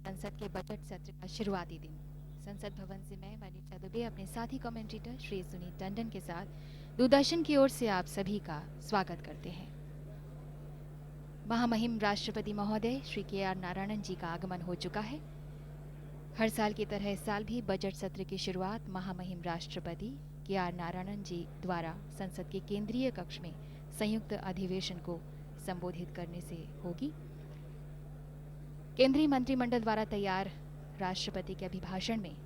संसद के बजट सत्र का शुरुआती दिन। संसद भवन से मैं मनीषा दुबे अपने साथी कमेंटेटर श्री सुनील टंडन के साथ दूरदर्शन की ओर से आप सभी का स्वागत करते हैं। महामहिम राष्ट्रपति महोदय श्री के नारायणन जी का आगमन हो चुका है। हर साल की तरह इस साल भी बजट सत्र की शुरुआत महामहिम राष्ट्रपति के नारायणन जी द्वारा संसद के केंद्रीय कक्ष में संयुक्त अधिवेशन को संबोधित करने से होगी। केंद्रीय मंत्रिमंडल द्वारा तैयार राष्ट्रपति के अभिभाषण में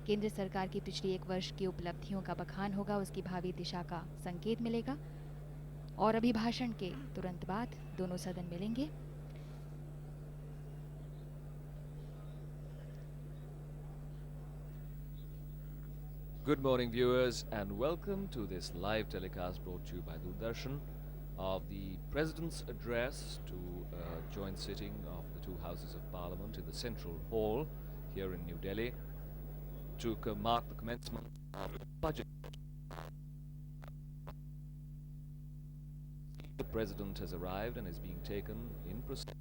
केंद्र सरकार की पिछली एक वर्ष की उपलब्धियों का बखान होगा, उसकी भावी दिशा का संकेत मिलेगा और अभिभाषण के तुरंत बाद दोनों सदन मिलेंगे। Good morning, viewers, and welcome to this live telecast brought to you by Doordarshan of the President's address to a joint sitting of the two houses of Parliament in the Central Hall here in New Delhi to mark the commencement of the budget. The President has arrived and is being taken in procession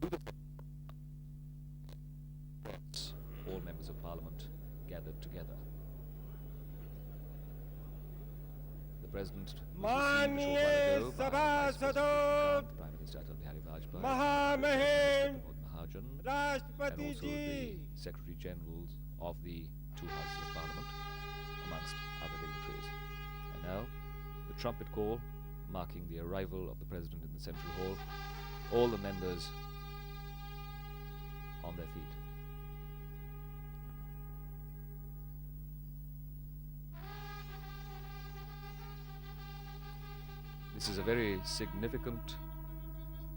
to the all members of Parliament gathered together. President माननीय सभासदों, महामहिम राष्ट्रपति जी, Secretary Generals of the two houses of Parliament, amongst other dignitaries. And now, the trumpet call marking the arrival of the President in the Central Hall. All the members on their feet. This is a very significant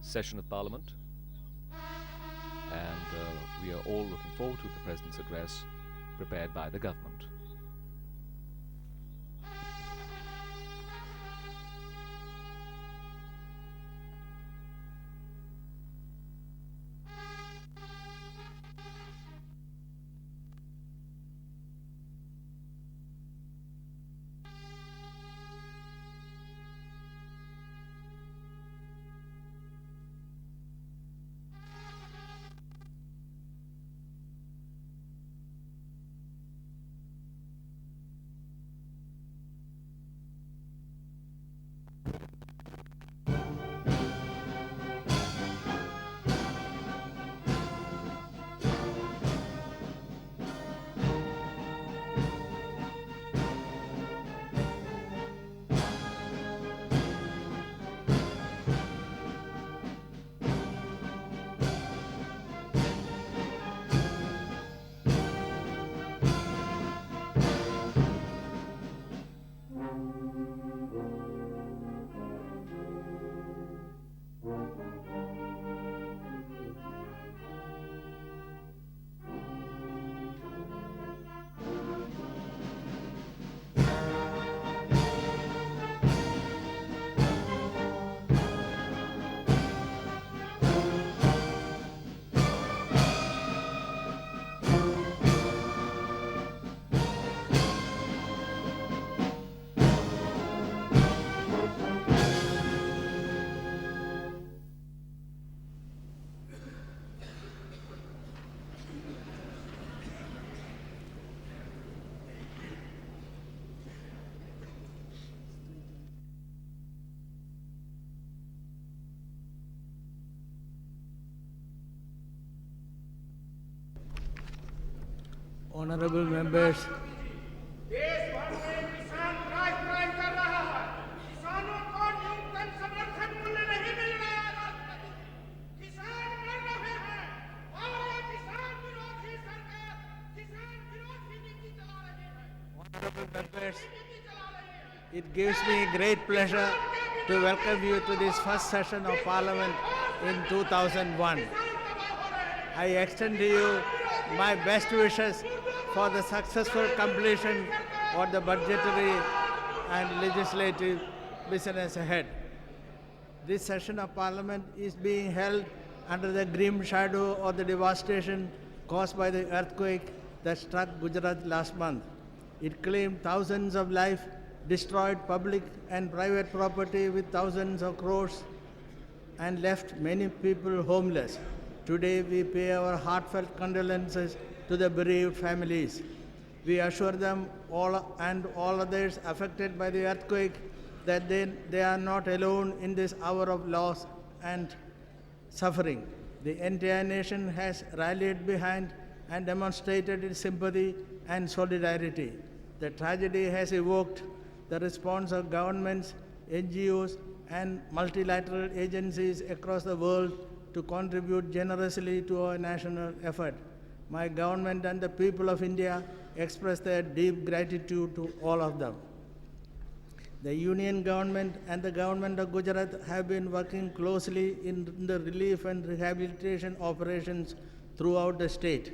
session of Parliament, and we are all looking forward to the President's address prepared by the government. Honorable members, देश भर में किसान त्राहि कर रहा है। किसानों को न्यूनतम समर्थन मूल्य नहीं मिल रहा है। किसान मर रहे हैं और ये किसान विरोधी सरकार किसान विरोधी नीति चला रही है। honorable members, it gives me great pleasure to welcome you to this first session of Parliament in 2001. I extend to you my best wishes for the successful completion of the budgetary and legislative business ahead. This session of Parliament is being held under the grim shadow of the devastation caused by the earthquake that struck Gujarat last month. It claimed thousands of lives, destroyed public and private property with thousands of crores and left many people homeless. Today, we pay our heartfelt condolences to the bereaved families. We assure them all and all others affected by the earthquake that they are not alone in this hour of loss and suffering. The entire nation has rallied behind and demonstrated its sympathy and solidarity. The tragedy has evoked the response of governments, NGOs, and multilateral agencies across the world to contribute generously to our national effort. My government and the people of India express their deep gratitude to all of them. The Union government and the government of Gujarat have been working closely in the relief and rehabilitation operations throughout the state.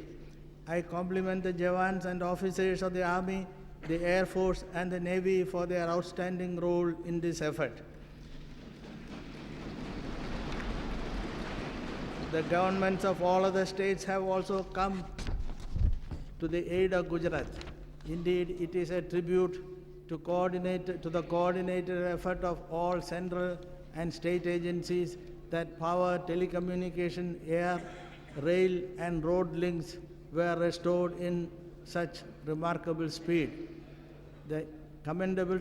I compliment the Jawans and officers of the Army, the Air Force, and the Navy for their outstanding role in this effort. The governments of all other states have also come to the aid of Gujarat. Indeed, it is a tribute to the coordinated effort of all central and state agencies that power, telecommunication, air, rail, and road links were restored in such remarkable speed. The commendable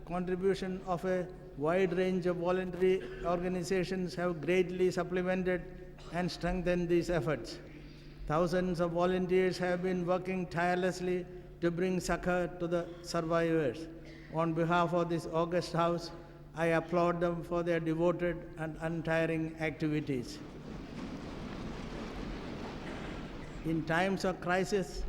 contribution of a wide range of voluntary organizations have greatly supplemented and strengthened these efforts. Thousands of volunteers have been working tirelessly to bring succor to the survivors. On behalf of this august house, I applaud them for their devoted and untiring activities. In times of crisis,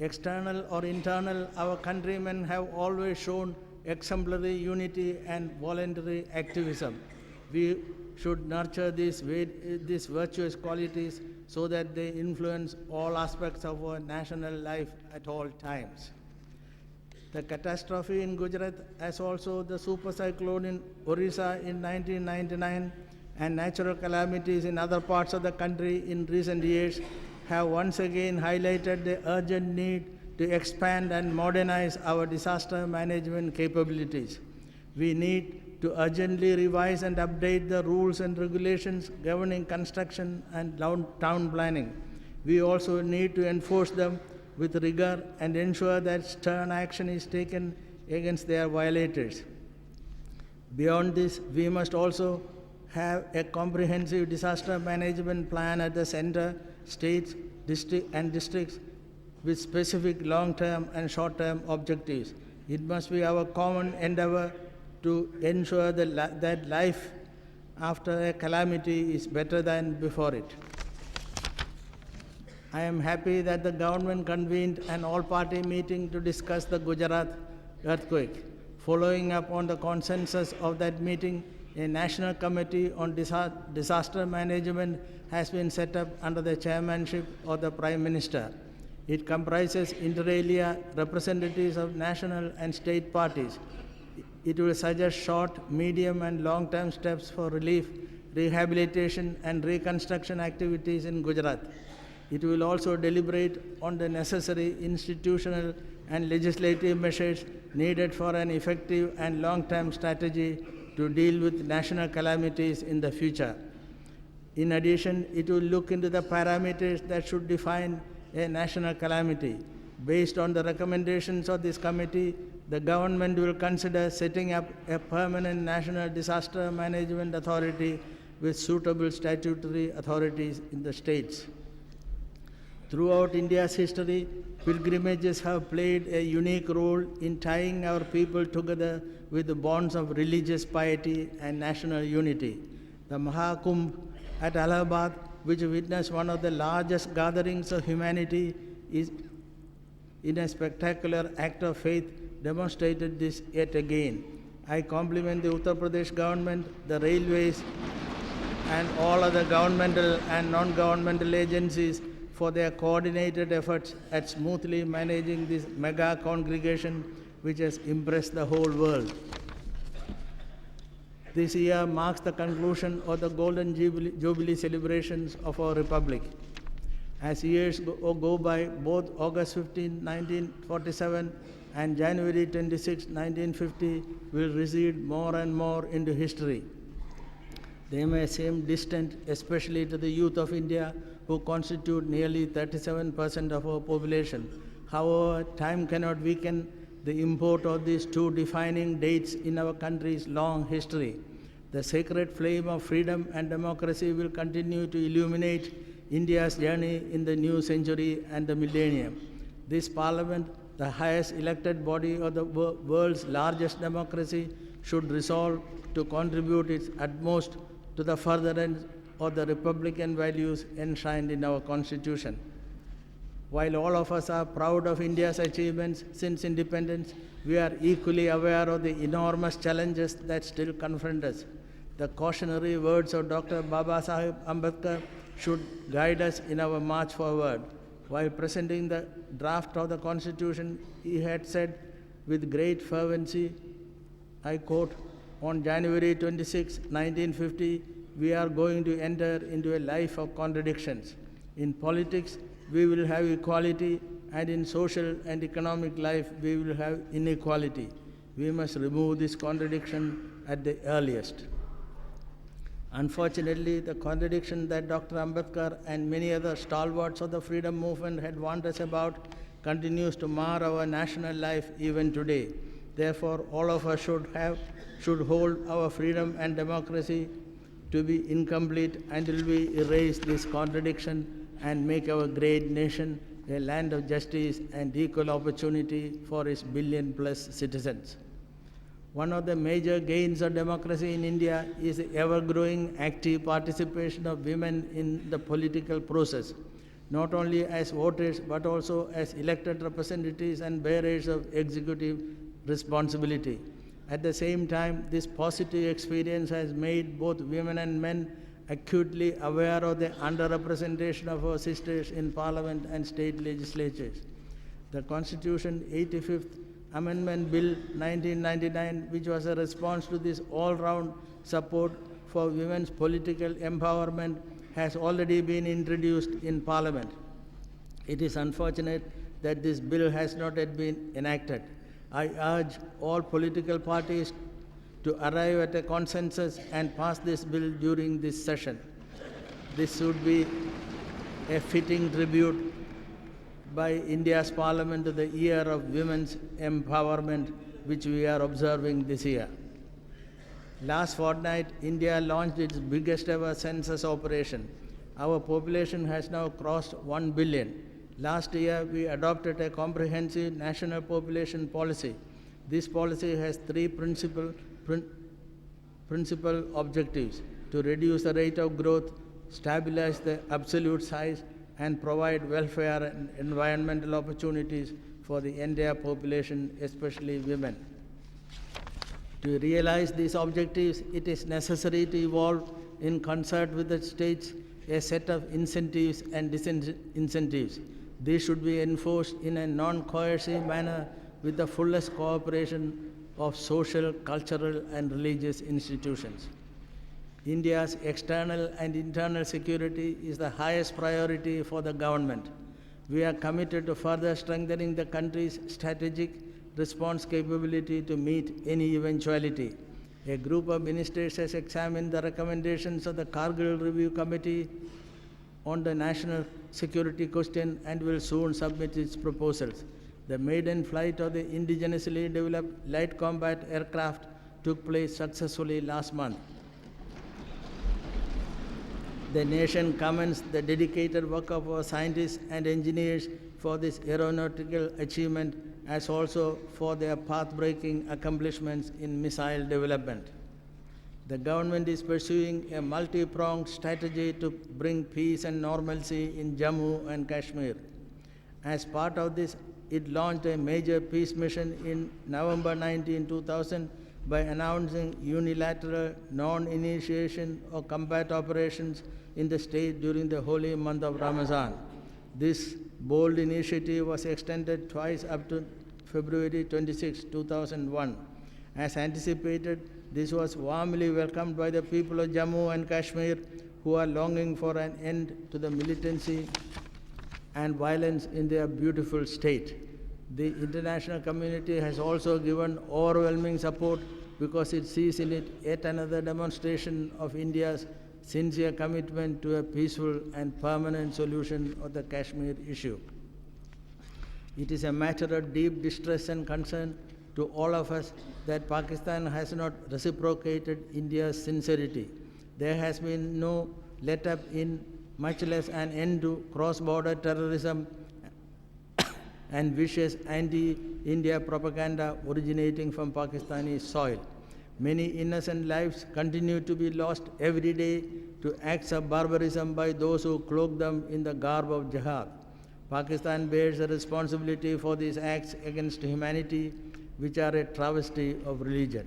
external or internal, our countrymen have always shown exemplary unity and voluntary activism. We should nurture these virtuous qualities so that they influence all aspects of our national life at all times. The catastrophe in Gujarat, as also the super cyclone in Orissa in 1999 and natural calamities in other parts of the country in recent years, have once again highlighted the urgent need to expand and modernize our disaster management capabilities. We need to urgently revise and update the rules and regulations governing construction and town planning. We also need to enforce them with rigor and ensure that stern action is taken against their violators. Beyond this, we must also have a comprehensive disaster management plan at the center, states, districts with specific long-term and short-term objectives. It must be our common endeavor to ensure that life after a calamity is better than before it. I am happy that the government convened an all-party meeting to discuss the Gujarat earthquake. Following up on the consensus of that meeting, a national committee on disaster management has been set up under the chairmanship of the Prime Minister. It comprises inter alia representatives of national and state parties. It will suggest short, medium, and long-term steps for relief, rehabilitation, and reconstruction activities in Gujarat. It will also deliberate on the necessary institutional and legislative measures needed for an effective and long-term strategy to deal with national calamities in the future. In addition, it will look into the parameters that should define a national calamity. Based on the recommendations of this committee, the government will consider setting up a permanent national disaster management authority with suitable statutory authorities in the states. Throughout India's history, pilgrimages have played a unique role in tying our people together with the bonds of religious piety and national unity. The Mahakumbh at Allahabad, which witnessed one of the largest gatherings of humanity, is in a spectacular act of faith, demonstrated this yet again. I compliment the Uttar Pradesh government, the railways, and all other governmental and non-governmental agencies for their coordinated efforts at smoothly managing this mega congregation which has impressed the whole world. This year marks the conclusion of the Golden Jubilee celebrations of our Republic. As years go by, both August 15, 1947 and January 26, 1950 will recede more and more into history. They may seem distant, especially to the youth of India, who constitute nearly 37% of our population. However, time cannot weaken the import of these two defining dates in our country's long history. The sacred flame of freedom and democracy will continue to illuminate India's journey in the new century and the millennium. This Parliament, the highest elected body of the world's largest democracy, should resolve to contribute its utmost to the furtherance of the republican values enshrined in our Constitution. While all of us are proud of India's achievements since independence, we are equally aware of the enormous challenges that still confront us. The cautionary words of Dr. Babasaheb Ambedkar should guide us in our march forward. While presenting the draft of the Constitution, he had said with great fervency, I quote, "On January 26, 1950, we are going to enter into a life of contradictions. In politics, we will have equality, and in social and economic life, we will have inequality. We must remove this contradiction at the earliest." Unfortunately, the contradiction that Dr. Ambedkar and many other stalwarts of the freedom movement had warned us about continues to mar our national life even today. Therefore, all of us should hold our freedom and democracy to be incomplete until we erase this contradiction and make our great nation a land of justice and equal opportunity for its billion-plus citizens. One of the major gains of democracy in India is the ever-growing active participation of women in the political process, not only as voters but also as elected representatives and bearers of executive responsibility. At the same time, this positive experience has made both women and men acutely aware of the underrepresentation of our sisters in Parliament and state legislatures. The Constitution 85th Amendment Bill 1999, which was a response to this all-round support for women's political empowerment, has already been introduced in Parliament. It is unfortunate that this bill has not yet been enacted. I urge all political parties to arrive at a consensus and pass this bill during this session. This should be a fitting tribute by India's Parliament to the Year of Women's Empowerment, which we are observing this year. Last fortnight, India launched its biggest ever census operation. Our population has now crossed 1 billion. Last year, we adopted a comprehensive national population policy. This policy has three principal objectives: to reduce the rate of growth, stabilize the absolute size, and provide welfare and environmental opportunities for the entire population, especially women. To realize these objectives, it is necessary to evolve in concert with the states a set of incentives and disincentives. These should be enforced in a non-coercive manner with the fullest cooperation of social, cultural, and religious institutions. India's external and internal security is the highest priority for the government. We are committed to further strengthening the country's strategic response capability to meet any eventuality. A group of ministers has examined the recommendations of the Kargil Review Committee on the national security question and will soon submit its proposals. The maiden flight of the indigenously developed light combat aircraft took place successfully last month. The nation commends the dedicated work of our scientists and engineers for this aeronautical achievement, as also for their path-breaking accomplishments in missile development. The government is pursuing a multi-pronged strategy to bring peace and normalcy in Jammu and Kashmir. As part of this, it launched a major peace mission in November 19, 2000 by announcing unilateral non-initiation of combat operations in the state during the holy month of Ramadan. This bold initiative was extended twice up to February 26, 2001. As anticipated, this was warmly welcomed by the people of Jammu and Kashmir, who are longing for an end to the militancy and violence in their beautiful state. The international community has also given overwhelming support because it sees in it yet another demonstration of India's sincere commitment to a peaceful and permanent solution of the Kashmir issue. It is a matter of deep distress and concern to all of us that Pakistan has not reciprocated India's sincerity. There has been no let-up in, much less an end to cross-border terrorism and vicious anti-India propaganda originating from Pakistani soil. Many innocent lives continue to be lost every day to acts of barbarism by those who cloak them in the garb of jihad. Pakistan bears the responsibility for these acts against humanity, which are a travesty of religion.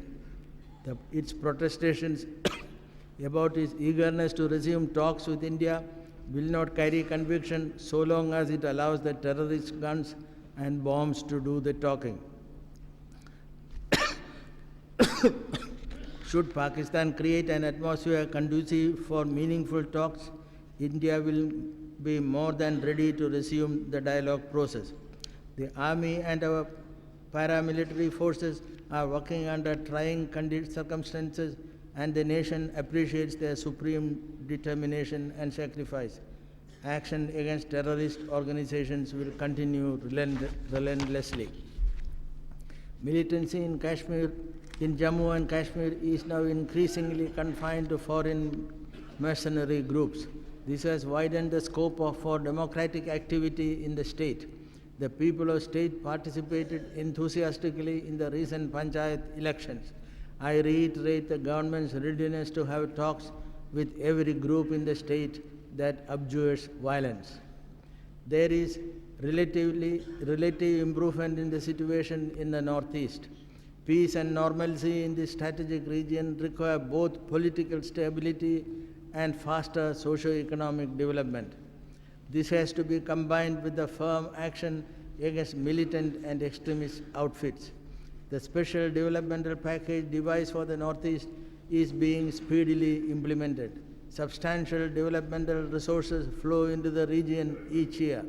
Its protestations about its eagerness to resume talks with India will not carry conviction so long as it allows the terrorist guns and bombs to do the talking. Should Pakistan create an atmosphere conducive for meaningful talks, India will be more than ready to resume the dialogue process. The army and our paramilitary forces are working under trying circumstances, and the nation appreciates their supreme determination and sacrifice. Action against terrorist organizations will continue relentlessly. Militancy in Jammu and Kashmir is now increasingly confined to foreign mercenary groups. This has widened the scope for democratic activity in the state. The people of state participated enthusiastically in the recent panchayat elections. I reiterate the government's readiness to have talks with every group in the state that abjures violence. There is relative improvement in the situation in the northeast. Peace and normalcy in this strategic region require both political stability and faster socio-economic development. This has to be combined with the firm action against militant and extremist outfits. The special developmental package devised for the Northeast is being speedily implemented. Substantial developmental resources flow into the region each year.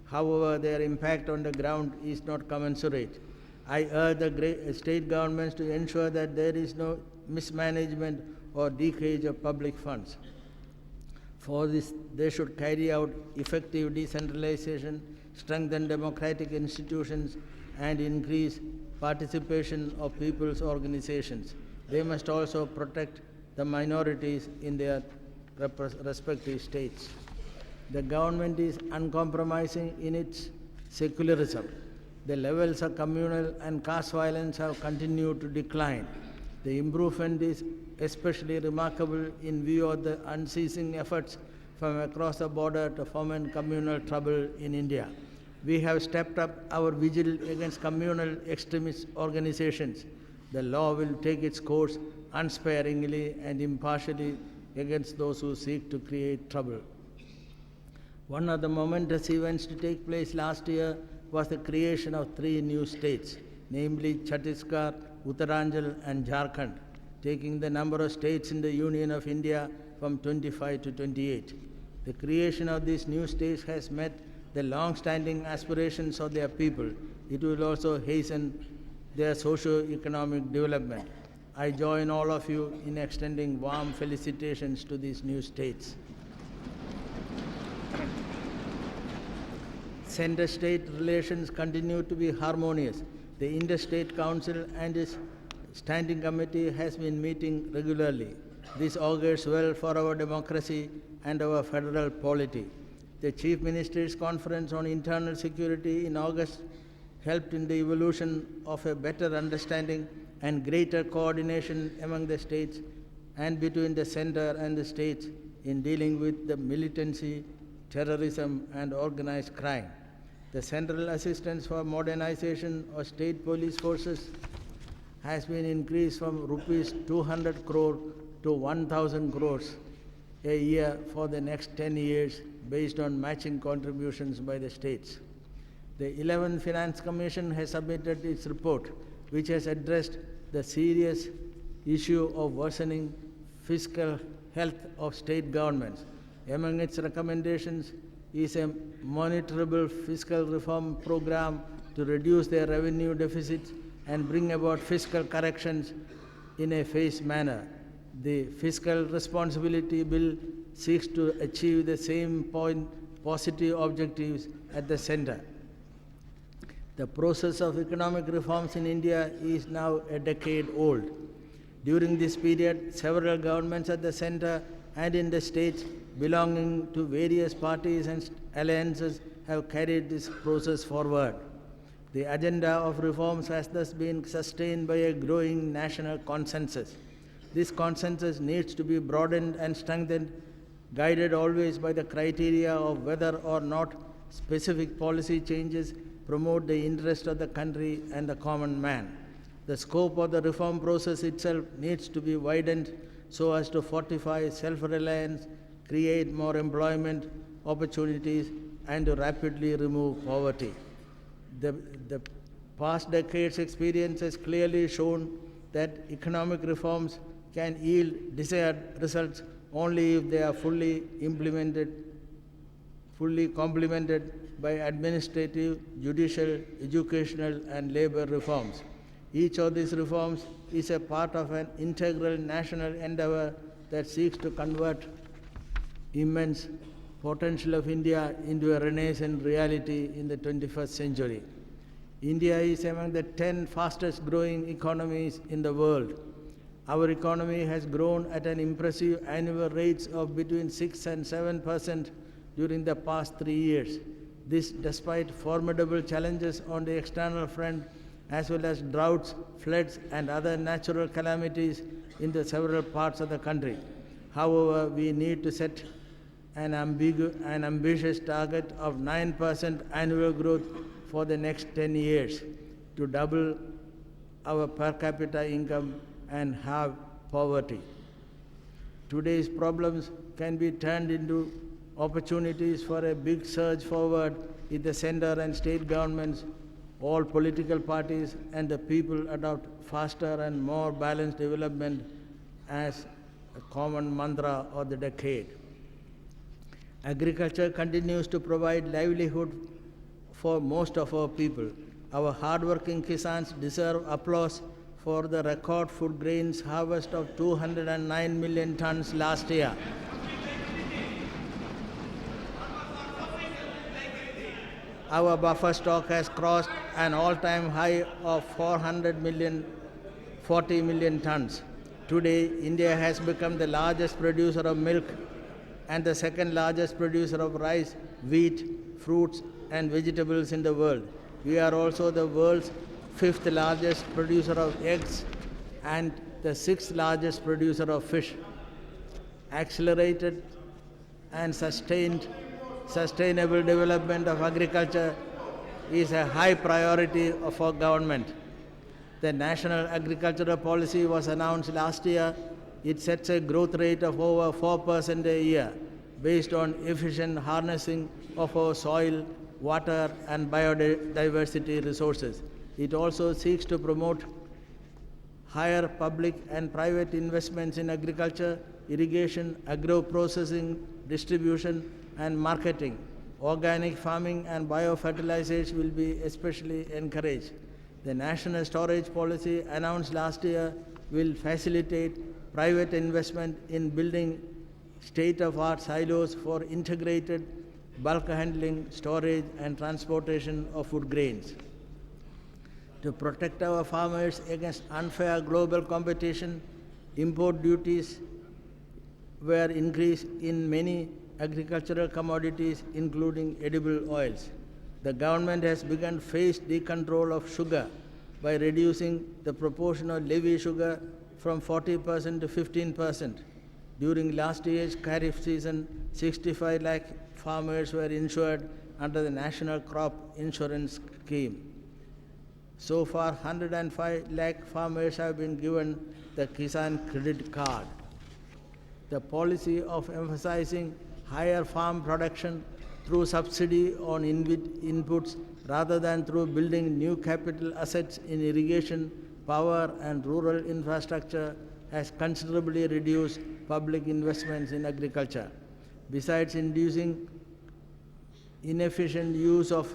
However, their impact on the ground is not commensurate. I urge the state governments to ensure that there is no mismanagement or leakage of public funds. For this, they should carry out effective decentralization, strengthen democratic institutions, and increase participation of people's organizations. They must also protect the minorities in their respective states. The government is uncompromising in its secularism. The levels of communal and caste violence have continued to decline. The improvement is especially remarkable in view of the unceasing efforts from across the border to foment communal trouble in India. We have stepped up our vigil against communal extremist organizations. The law will take its course unsparingly and impartially against those who seek to create trouble. One of the momentous events to take place last year was the creation of 3 new states, namely Chhattisgarh, Uttaranchal and Jharkhand, taking the number of states in the Union of India from 25 to 28. The creation of these new states has met the long-standing aspirations of their people. It will also hasten their socio-economic development. I join all of you in extending warm felicitations to these new states. Center-state relations continue to be harmonious. The Interstate Council and its Standing Committee has been meeting regularly. This augurs well for our democracy and our federal polity. The Chief Ministers' Conference on Internal Security in August helped in the evolution of a better understanding and greater coordination among the states and between the center and the states in dealing with the militancy, terrorism, and organized crime. The central assistance for modernization of state police forces has been increased from rupees 200 crore to 1,000 crores a year for the next 10 years based on matching contributions by the states. The 11th Finance Commission has submitted its report, which has addressed the serious issue of worsening fiscal health of state governments. Among its recommendations is a monitorable fiscal reform program to reduce their revenue deficits and bring about fiscal corrections in a phased manner. The Fiscal Responsibility Bill seeks to achieve the same positive objectives at the center. The process of economic reforms in India is now a decade old. During this period, several governments at the center and in the states belonging to various parties and alliances have carried this process forward. The agenda of reforms has thus been sustained by a growing national consensus. This consensus needs to be broadened and strengthened, guided always by the criteria of whether or not specific policy changes promote the interest of the country and the common man. The scope of the reform process itself needs to be widened so as to fortify self-reliance, create more employment opportunities, and to rapidly remove poverty. The past decade's experience has clearly shown that economic reforms can yield desired results only if they are fully complemented by administrative, judicial, educational, and labor reforms. Each of these reforms is a part of an integral national endeavor that seeks to convert immense potential of India into a renaissance reality in the 21st century. India is among the 10 fastest growing economies in the world. Our economy has grown at an impressive annual rate of between 6 and 7% during the past 3 years. This despite formidable challenges on the external front as well as droughts, floods, and other natural calamities in the several parts of the country. However, we need to set an ambitious target of 9% annual growth for the next 10 years to double our per capita income and halve poverty. Today's problems can be turned into opportunities for a big surge forward if the center and state governments, all political parties, and the people adopt faster and more balanced development as a common mantra of the decade. Agriculture continues to provide livelihood for most of our people. Our hard-working Kisans deserve applause for the record food grains harvest of 209 million tons last year. Our buffer stock has crossed an all-time high of 40 million tons. Today, India has become the largest producer of milk and the second largest producer of rice, wheat, fruits, and vegetables in the world. We are also the world's 5th largest producer of eggs and the 6th largest producer of fish. Accelerated and sustainable development of agriculture is a high priority of our government. The National Agricultural Policy was announced last year. It sets a growth rate of over 4% a year based on efficient harnessing of our soil, water, and biodiversity resources. It also seeks to promote higher public and private investments in agriculture, irrigation, agro-processing, distribution, and marketing. Organic farming and biofertilizers will be especially encouraged. The National Storage Policy announced last year will facilitate private investment in building state-of-art silos for integrated bulk handling, storage, and transportation of food grains. To protect our farmers against unfair global competition, import duties were increased in many agricultural commodities, including edible oils. The government has begun phased decontrol of sugar by reducing the proportion of levy sugar from 40% to 15%. During last year's Kharif season, 65 lakh farmers were insured under the National Crop Insurance Scheme. So far, 105 lakh farmers have been given the Kisan Credit Card. The policy of emphasizing higher farm production through subsidy on inputs rather than through building new capital assets in irrigation, power, and rural infrastructure has considerably reduced public investments in agriculture. Besides inducing inefficient use of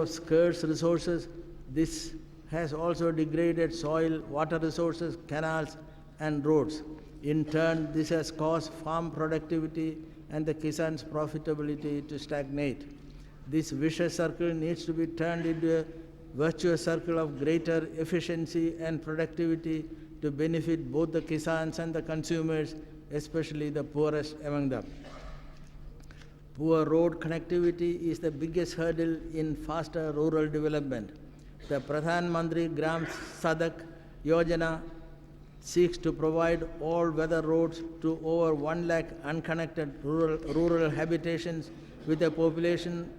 scarce resources, this has also degraded soil, water resources, canals, and roads. In turn, this has caused farm productivity and the Kisan's profitability to stagnate. This vicious circle needs to be turned into a virtuous circle of greater efficiency and productivity to benefit both the Kisans and the consumers, especially the poorest among them. Poor road connectivity is the biggest hurdle in faster rural development. The Pradhan Mantri Gram Sadak Yojana seeks to provide all-weather roads to over 1 lakh unconnected rural habitations with a population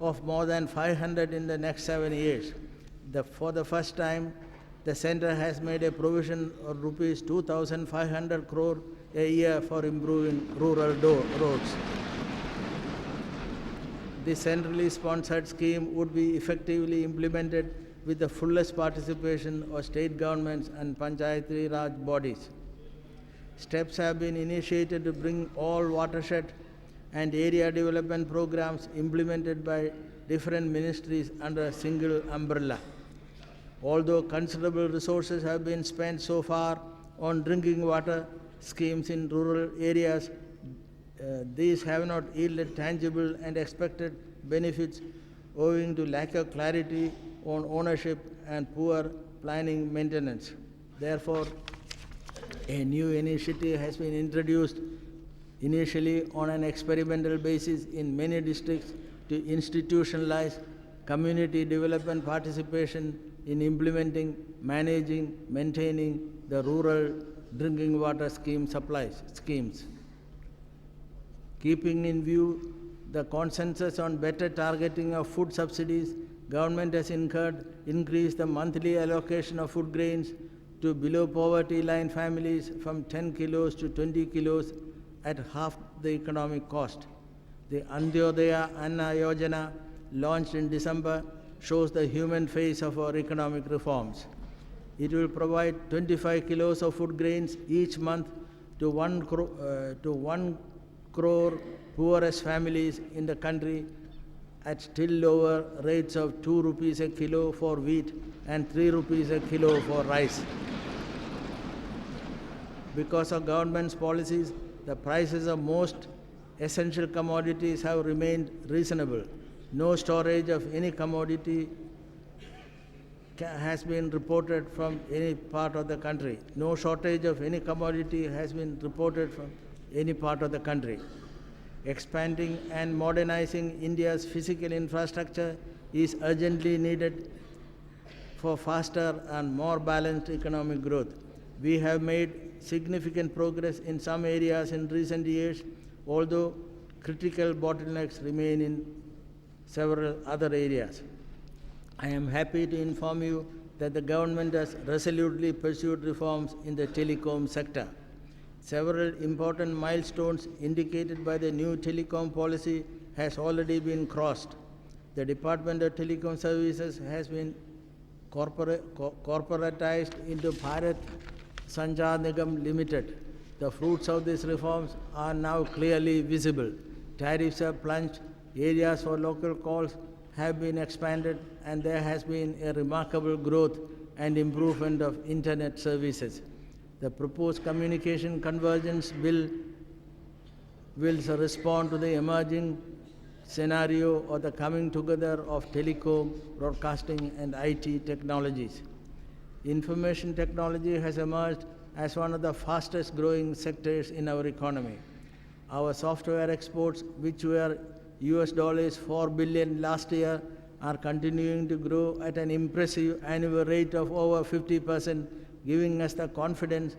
of more than 500 in the next 7 years. For the first time, the centre has made a provision of rupees 2,500 crore a year for improving rural roads. This centrally sponsored scheme would be effectively implemented with the fullest participation of state governments and Panchayati Raj bodies. Steps have been initiated to bring all watershed and area development programs implemented by different ministries under a single umbrella. Although considerable resources have been spent so far on drinking water schemes in rural areas, these have not yielded tangible and expected benefits owing to lack of clarity on ownership and poor planning maintenance. Therefore, a new initiative has been introduced initially on an experimental basis in many districts to institutionalize community development participation in implementing, managing, maintaining the rural drinking water schemes. Keeping in view the consensus on better targeting of food subsidies, government has increased the monthly allocation of food grains to below poverty line families from 10 kilos to 20 kilos at half the economic cost. The Antyodaya Anna Yojana, launched in December, shows the human face of our economic reforms. It will provide 25 kilos of food grains each month to 1 crore poorest families in the country at still lower rates of 2 rupees a kilo for wheat and 3 rupees a kilo for rice. Because of government's policies, the prices of most essential commodities have remained reasonable. No shortage of any commodity has been reported from any part of the country. No shortage of any commodity has been reported from any part of the country. Expanding and modernizing India's physical infrastructure is urgently needed for faster and more balanced economic growth. We have made significant progress in some areas in recent years, although critical bottlenecks remain in several other areas. I am happy to inform you that the government has resolutely pursued reforms in the telecom sector. Several important milestones indicated by the new telecom policy has already been crossed. The Department of Telecom Services has been corporatized into Bharat Sanchar Nigam Limited. The fruits of these reforms are now clearly visible. Tariffs have plunged, areas for local calls have been expanded, and there has been a remarkable growth and improvement of internet services. The proposed communication convergence bill will respond to the emerging scenario of the coming together of telecom, broadcasting, and IT technologies. Information technology has emerged as one of the fastest growing sectors in our economy. Our software exports, which were $4 billion last year, are continuing to grow at an impressive annual rate of over 50%, giving us the confidence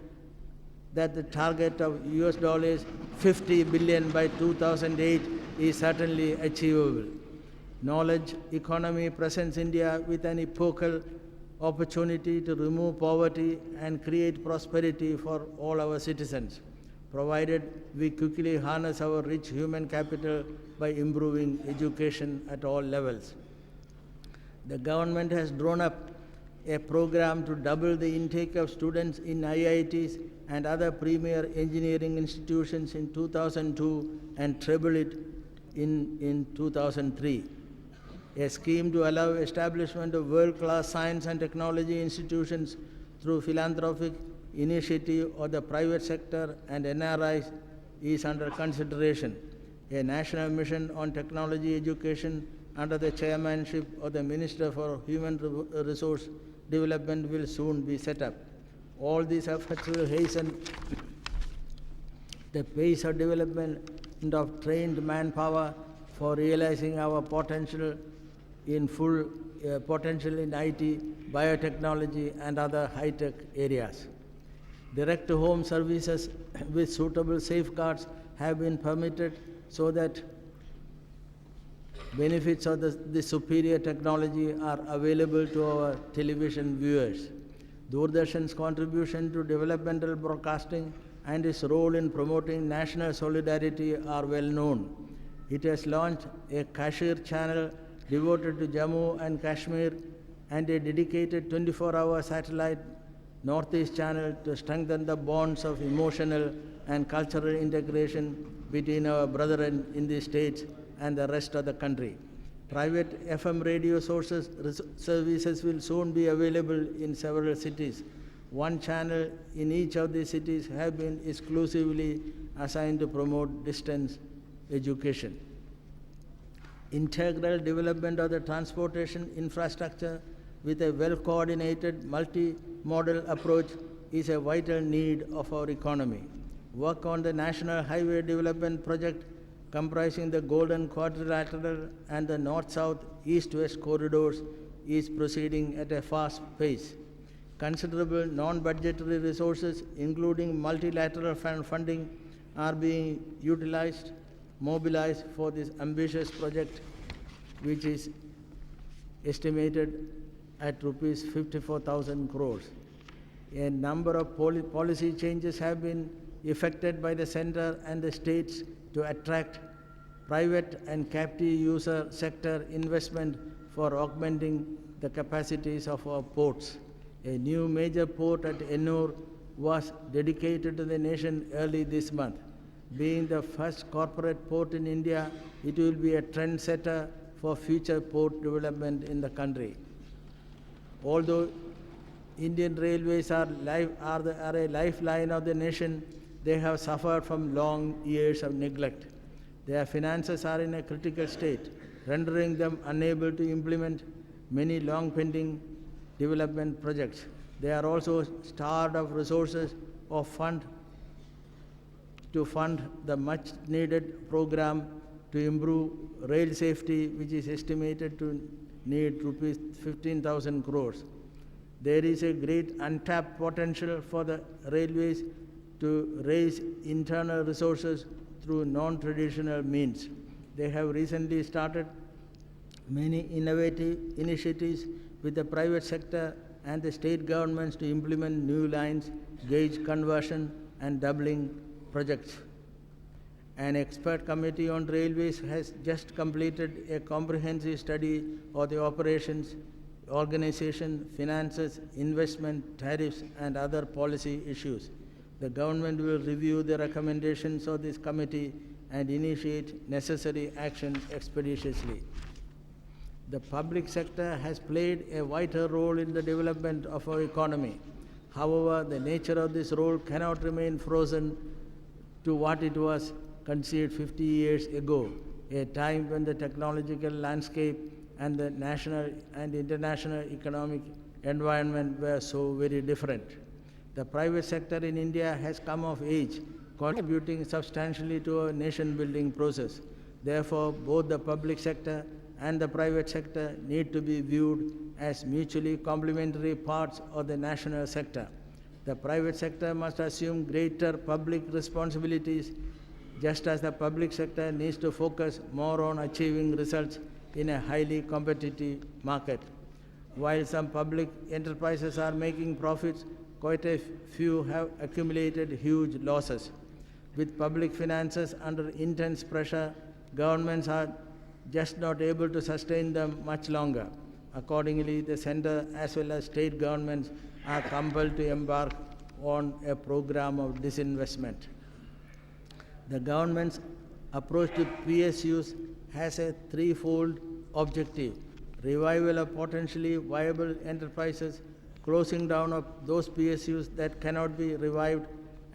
that the target of $50 billion by 2008 is certainly achievable. Knowledge economy presents India with an epochal opportunity to remove poverty and create prosperity for all our citizens, provided we quickly harness our rich human capital by improving education at all levels. The government has drawn up a program to double the intake of students in IITs and other premier engineering institutions in 2002 and treble it in 2003. a scheme to allow establishment of world-class science and technology institutions through philanthropic initiative of the private sector and NRIs is under consideration. A national mission on technology education under the chairmanship of the Minister for Human Resource Development will soon be set up. All these efforts will hasten the pace of development of trained manpower for realizing our potential in potential in IT, biotechnology, and other high-tech areas. Direct-to-home services with suitable safeguards have been permitted so that benefits of the superior technology are available to our television viewers. Doordarshan's contribution to developmental broadcasting and its role in promoting national solidarity are well known. It has launched a Kashmir channel devoted to Jammu and Kashmir and a dedicated 24-hour satellite Northeast channel to strengthen the bonds of emotional and cultural integration between our brethren in the states and the rest of the country. Private FM radio services will soon be available in several cities. One channel in each of these cities have been exclusively assigned to promote distance education. Integral development of the transportation infrastructure with a well-coordinated multi-modal approach is a vital need of our economy. Work on the National Highway Development Project comprising the Golden Quadrilateral and the North-South, East-West corridors is proceeding at a fast pace. Considerable non-budgetary resources, including multilateral funding, are being mobilized for this ambitious project, which is estimated at rupees 54,000 crores. A number of policy changes have been effected by the center and the states to attract private and captive user sector investment for augmenting the capacities of our ports. A new major port at Ennore was dedicated to the nation early this month. Being the first corporate port in India, it will be a trendsetter for future port development in the country. Although Indian railways are a lifeline of the nation, they have suffered from long years of neglect. Their finances are in a critical state, rendering them unable to implement many long-pending development projects. They are also starved of resources to fund the much-needed program to improve rail safety, which is estimated to need rupees 15,000 crores. There is a great untapped potential for the railways to raise internal resources through non-traditional means. They have recently started many innovative initiatives with the private sector and the state governments to implement new lines, gauge conversion, and doubling projects. An expert committee on railways has just completed a comprehensive study of the operations, organization, finances, investment, tariffs, and other policy issues. The government will review the recommendations of this committee and initiate necessary action expeditiously. The public sector has played a vital role in the development of our economy. However, the nature of this role cannot remain frozen to what it was conceived 50 years ago, a time when the technological landscape and the national and international economic environment were so very different. The private sector in India has come of age, contributing substantially to our nation-building process. Therefore, both the public sector and the private sector need to be viewed as mutually complementary parts of the national sector. The private sector must assume greater public responsibilities, just as the public sector needs to focus more on achieving results in a highly competitive market. While some public enterprises are making profits, quite a few have accumulated huge losses. With public finances under intense pressure, governments are just not able to sustain them much longer. Accordingly, the center as well as state governments are compelled to embark on a program of disinvestment. The government's approach to PSUs has a threefold objective. revival of potentially viable enterprises, closing down of those PSUs that cannot be revived,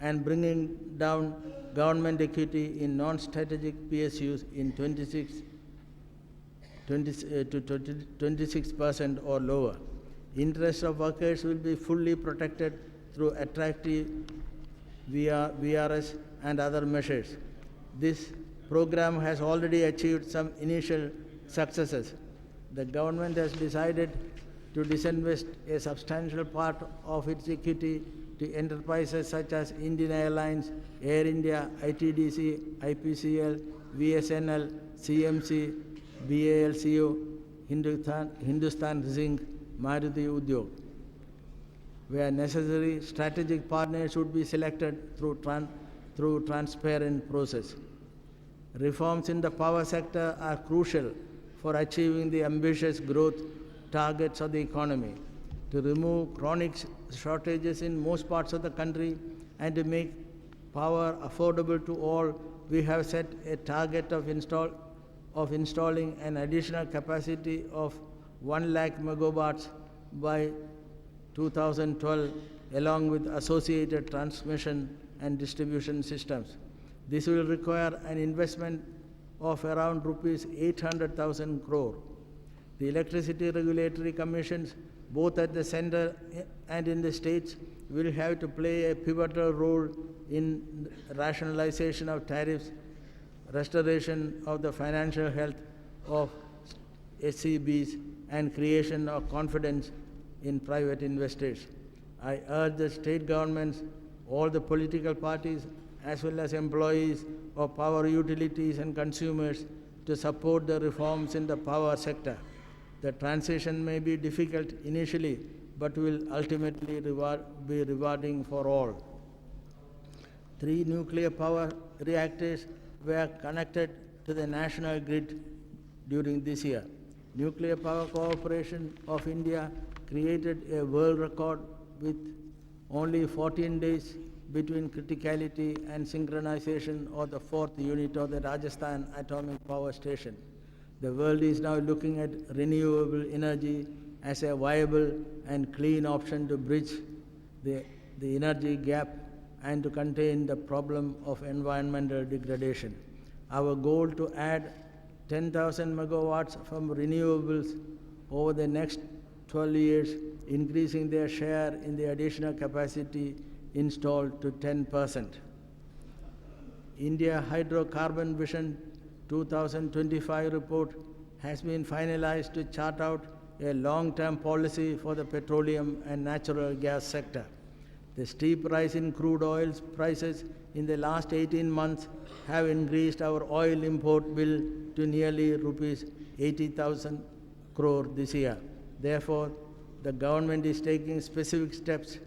and bringing down government equity in non-strategic PSUs in 26% or lower. Interests of workers will be fully protected through attractive VRS and other measures. This program has already achieved some initial successes. The government has decided to disinvest a substantial part of its equity to enterprises such as Indian Airlines, Air India, ITDC, IPCL, VSNL, CMC, BALCO, Hindustan Zinc, Maruti Udyog. Where necessary, strategic partners should be selected through transparent process. Reforms in the power sector are crucial for achieving the ambitious growth targets of the economy. To remove chronic shortages in most parts of the country and to make power affordable to all, we have set a target of installing an additional capacity of 1 lakh megawatts by 2012, along with associated transmission and distribution systems. This will require an investment of around rupees 800,000 crore. The electricity regulatory commissions, both at the center and in the states, will have to play a pivotal role in rationalization of tariffs, restoration of the financial health of SCBs, and creation of confidence in private investors. I urge the state governments, all the political parties, as well as employees of power utilities and consumers to support the reforms in the power sector. The transition may be difficult initially, but will ultimately be rewarding for all. 3 nuclear power reactors were connected to the national grid during this year. Nuclear Power Corporation of India created a world record with only 14 days between criticality and synchronization of the 4th unit of the Rajasthan Atomic Power Station. The world is now looking at renewable energy as a viable and clean option to bridge the energy gap and to contain the problem of environmental degradation. Our goal to add 10,000 megawatts from renewables over the next 12 years, increasing their share in the additional capacity installed to 10%. India Hydrocarbon Vision 2025 report has been finalized to chart out a long-term policy for the petroleum and natural gas sector. The steep rise in crude oil prices in the last 18 months have increased our oil import bill to nearly rupees 80,000 crore this year. Therefore, the government is taking specific steps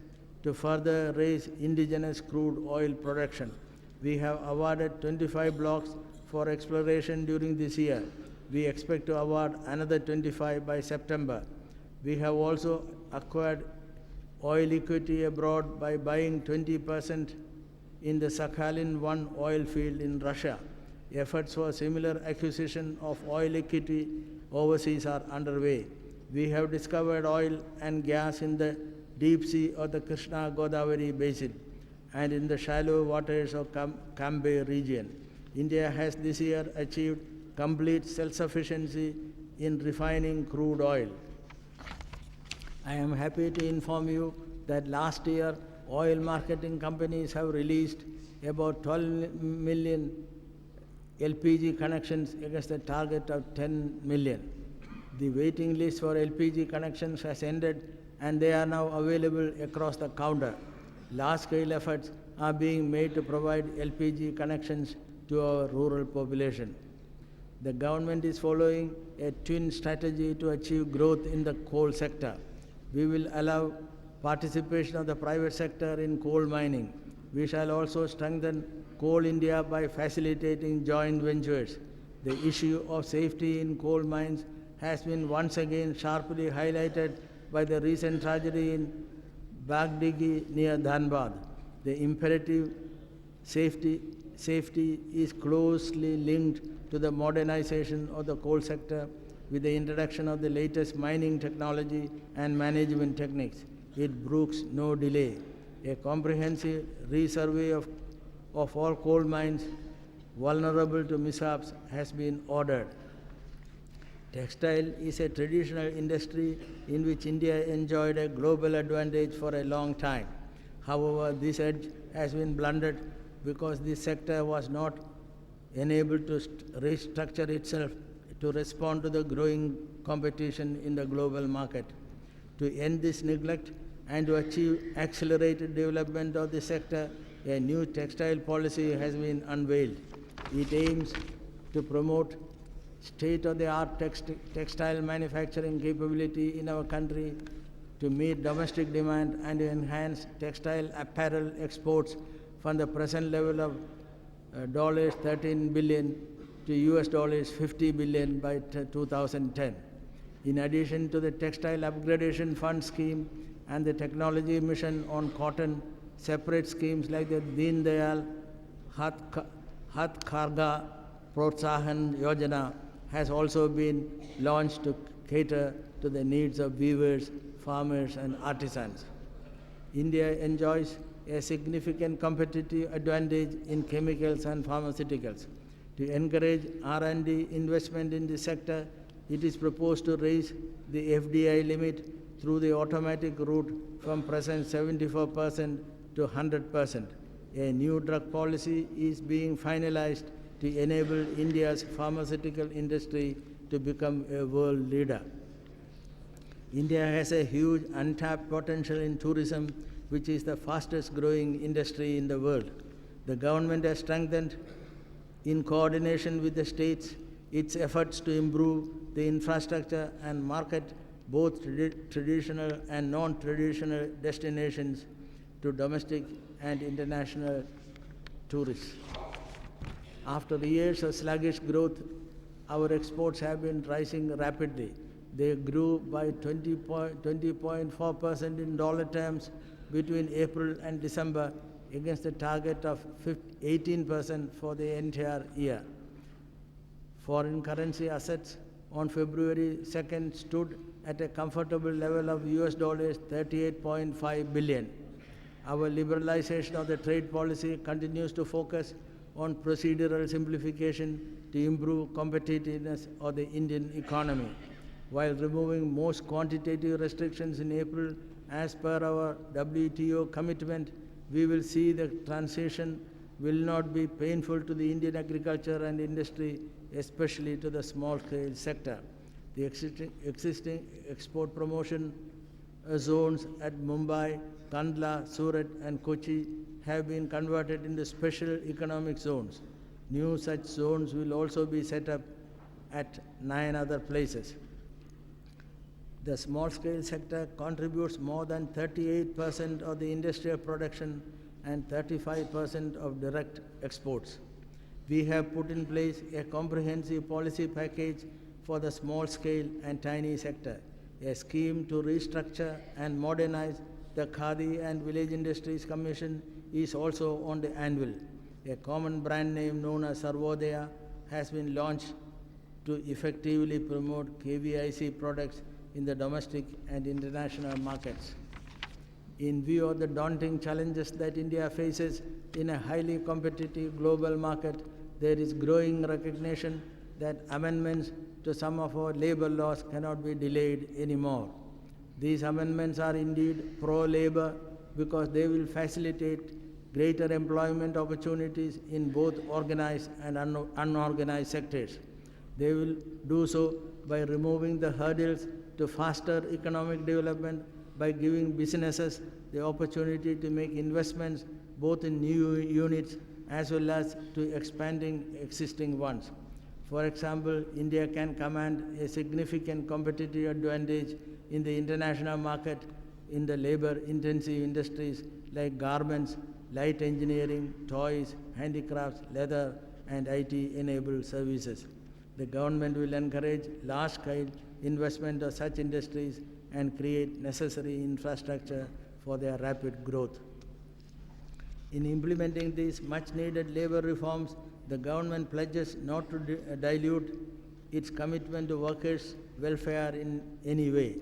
to further raise indigenous crude oil production. We have awarded 25 blocks for exploration during this year. We expect to award another 25 by September. We have also acquired oil equity abroad by buying 20% in the Sakhalin-1 oil field in Russia. Efforts for similar acquisition of oil equity overseas are underway. We have discovered oil and gas in the deep sea of the Krishna-Godavari basin and in the shallow waters of Cambay region. India has this year achieved complete self-sufficiency in refining crude oil. I am happy to inform you that last year, oil marketing companies have released about 12 million LPG connections against a target of 10 million. The waiting list for LPG connections has ended and they are now available across the counter. Large-scale efforts are being made to provide LPG connections to our rural population. The government is following a twin strategy to achieve growth in the coal sector. We will allow participation of the private sector in coal mining. We shall also strengthen Coal India by facilitating joint ventures. The issue of safety in coal mines has been once again sharply highlighted by the recent tragedy in Bagdigi near Dhanbad. The imperative safety is closely linked to the modernization of the coal sector with the introduction of the latest mining technology and management techniques. It brooks no delay. A comprehensive resurvey of all coal mines vulnerable to mishaps has been ordered. Textile is a traditional industry in which India enjoyed a global advantage for a long time. However, this edge has been blunted because this sector was not enabled to restructure itself to respond to the growing competition in the global market. To end this neglect and to achieve accelerated development of the sector, a new textile policy has been unveiled. It aims to promote state-of-the-art textile manufacturing capability in our country to meet domestic demand and to enhance textile apparel exports from the present level of $13 billion to $50 billion by 2010. In addition to the Textile Upgradation Fund scheme and the Technology Mission on Cotton, separate schemes like the Deen Dayal Hathkarga Protsahan Yojana has also been launched to cater to the needs of weavers, farmers and artisans. India enjoys a significant competitive advantage in chemicals and pharmaceuticals. To encourage R&D investment in this sector, it is proposed to raise the FDI limit through the automatic route from present 74% to 100%. A new drug policy is being finalized to enable India's pharmaceutical industry to become a world leader. India has a huge untapped potential in tourism, which is the fastest growing industry in the world. The government has strengthened, in coordination with the states, its efforts to improve the infrastructure and market both traditional and non-traditional destinations to domestic and international tourists. After years of sluggish growth, our exports have been rising rapidly. They grew by 20.4% in dollar terms between April and December against a target of 18% for the entire year. Foreign currency assets on February 2nd stood at a comfortable level of $38.5 billion. Our liberalization of the trade policy continues to focus on procedural simplification to improve competitiveness of the Indian economy, while removing most quantitative restrictions in April as per our WTO commitment. We will see the transition will not be painful to the Indian agriculture and industry, especially to the small-scale sector. The existing export promotion zones at Mumbai, Kandla, Surat and Kochi have been converted into special economic zones. New such zones will also be set up at 9 other places. The small-scale sector contributes more than 38% of the industrial production and 35% of direct exports. We have put in place a comprehensive policy package for the small-scale and tiny sector. A scheme to restructure and modernize the Khadi and Village Industries Commission is also on the anvil. A common brand name known as Sarvodaya has been launched to effectively promote KVIC products in the domestic and international markets. In view of the daunting challenges that India faces in a highly competitive global market, there is growing recognition that amendments to some of our labor laws cannot be delayed anymore. These amendments are indeed pro-labor because they will facilitate greater employment opportunities in both organized and unorganized sectors. They will do so by removing the hurdles to faster economic development by giving businesses the opportunity to make investments both in new units as well as to expanding existing ones. For example, India can command a significant competitive advantage in the international market in the labor-intensive industries like garments, light engineering, toys, handicrafts, leather, and IT-enabled services. The government will encourage large-scale investment of such industries and create necessary infrastructure for their rapid growth. In implementing these much-needed labor reforms, the government pledges not to dilute its commitment to workers' welfare in any way.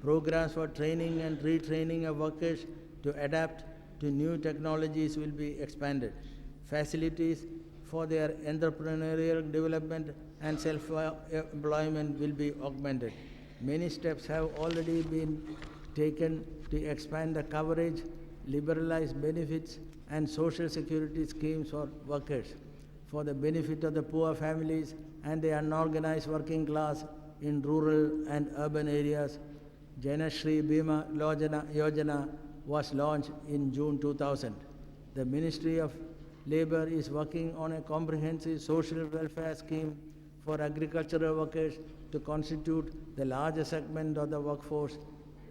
Programs for training and retraining of workers to adapt to new technologies will be expanded. Facilities for their entrepreneurial development and self-employment will be augmented. Many steps have already been taken to expand the coverage, liberalize benefits and social security schemes for workers for the benefit of the poor families and the unorganized working class in rural and urban areas. Janashri Bima Yojana was launched in June 2000. The Ministry of Labour is working on a comprehensive social welfare scheme for agricultural workers to constitute the largest segment of the workforce